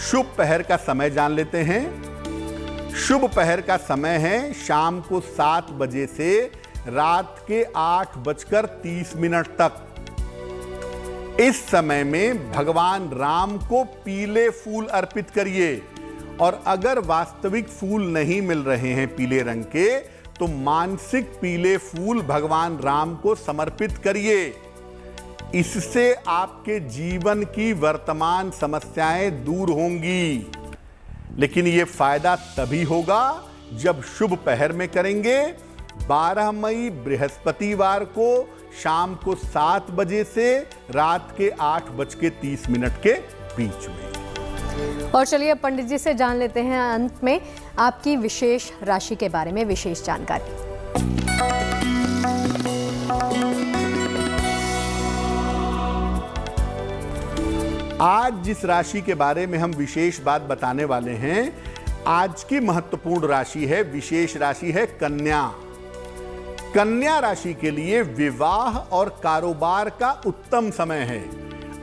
[SPEAKER 2] शुभ पहर का समय जान लेते हैं। शुभ पहर का समय है शाम को 7 बजे से रात के 8:30 तक। इस समय में भगवान राम को पीले फूल अर्पित करिए, और अगर वास्तविक फूल नहीं मिल रहे हैं पीले रंग के, तो मानसिक पीले फूल भगवान राम को समर्पित करिए। इससे आपके जीवन की वर्तमान समस्याएं दूर होंगी। लेकिन यह फायदा तभी होगा जब शुभ पहर में करेंगे। 12 मई बृहस्पतिवार को शाम को 7 बजे से रात के 8:30 के बीच में।
[SPEAKER 1] और चलिए पंडित जी से जान लेते हैं अंत में आपकी विशेष राशि के बारे में विशेष जानकारी।
[SPEAKER 2] आज जिस राशि के बारे में हम विशेष बात बताने वाले हैं, आज की महत्वपूर्ण राशि है, विशेष राशि है कन्या। कन्या राशि के लिए विवाह और कारोबार का उत्तम समय है।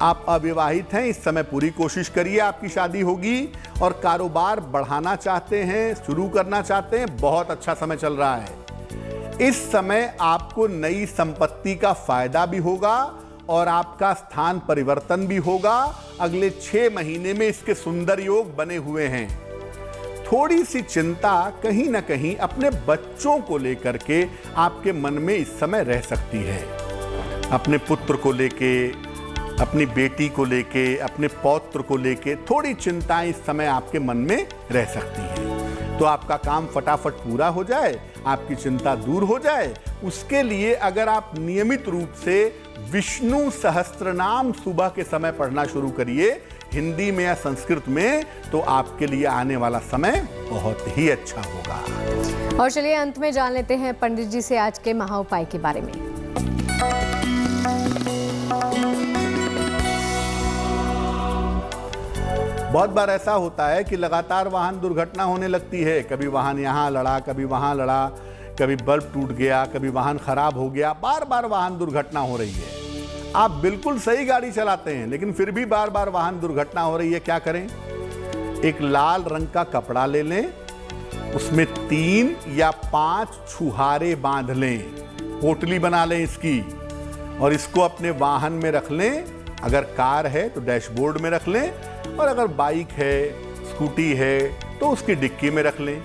[SPEAKER 2] आप अविवाहित हैं, इस समय पूरी कोशिश करिए, आपकी शादी होगी। और कारोबार बढ़ाना चाहते हैं, शुरू करना चाहते हैं, बहुत अच्छा समय चल रहा है। इस समय आपको नई संपत्ति का फायदा भी होगा और आपका स्थान परिवर्तन भी होगा। अगले 6 महीने में इसके सुंदर योग बने हुए हैं। थोड़ी सी चिंता कहीं ना कहीं अपने बच्चों को लेकर के आपके मन में इस समय रह सकती है। अपने पुत्र को लेके, अपनी बेटी को लेके, अपने पौत्र को लेके थोड़ी चिंताएं इस समय आपके मन में रह सकती हैं। तो आपका काम फटाफट पूरा हो जाए, आपकी चिंता दूर हो जाए, उसके लिए अगर आप नियमित रूप से विष्णु सहस्त्रनाम सुबह के समय पढ़ना शुरू करिए, हिंदी में या संस्कृत में, तो आपके लिए आने वाला समय बहुत ही अच्छा होगा।
[SPEAKER 1] और चलिए अंत में जान लेते हैं पंडित जी से आज के महाउपाय के बारे में।
[SPEAKER 2] बहुत बार ऐसा होता है कि लगातार वाहन दुर्घटना होने लगती है। कभी वाहन यहाँ लड़ा, कभी वहाँ लड़ा, कभी बल्ब टूट गया, कभी वाहन खराब हो गया, बार बार वाहन दुर्घटना हो रही है। आप बिल्कुल सही गाड़ी चलाते हैं लेकिन फिर भी बार बार वाहन दुर्घटना हो रही है। क्या करें? एक लाल रंग का कपड़ा ले लें, उसमें 3 या 5 छुहारे बांध लें, पोटली बना लें इसकी, और इसको अपने वाहन में रख लें। अगर कार है तो डैशबोर्ड में रख लें, और अगर बाइक है, स्कूटी है तो उसकी डिक्की में रख लें।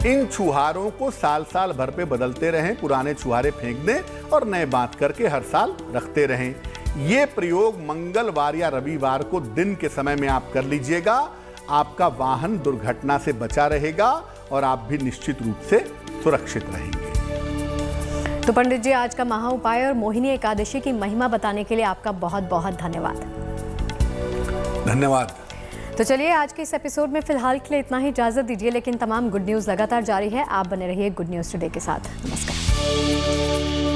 [SPEAKER 2] इन छुहारों को साल साल भर पे बदलते रहें, पुराने छुहारे फेंक दें और नए बांध करके हर साल रखते रहें। ये प्रयोग मंगलवार या रविवार को दिन के समय में आप कर लीजिएगा। आपका वाहन दुर्घटना से बचा रहेगा और आप भी निश्चित रूप से सुरक्षित रहेंगे।
[SPEAKER 1] तो पंडित जी, आज का महाउपाय और मोहिनी एकादशी की महिमा बताने के लिए आपका बहुत बहुत धन्यवाद।
[SPEAKER 2] धन्यवाद।
[SPEAKER 1] तो चलिए आज के इस एपिसोड में फिलहाल के लिए इतना ही, इजाजत दीजिए, लेकिन तमाम गुड न्यूज़ लगातार जारी है। आप बने रहिए गुड न्यूज़ टुडे के साथ। नमस्कार।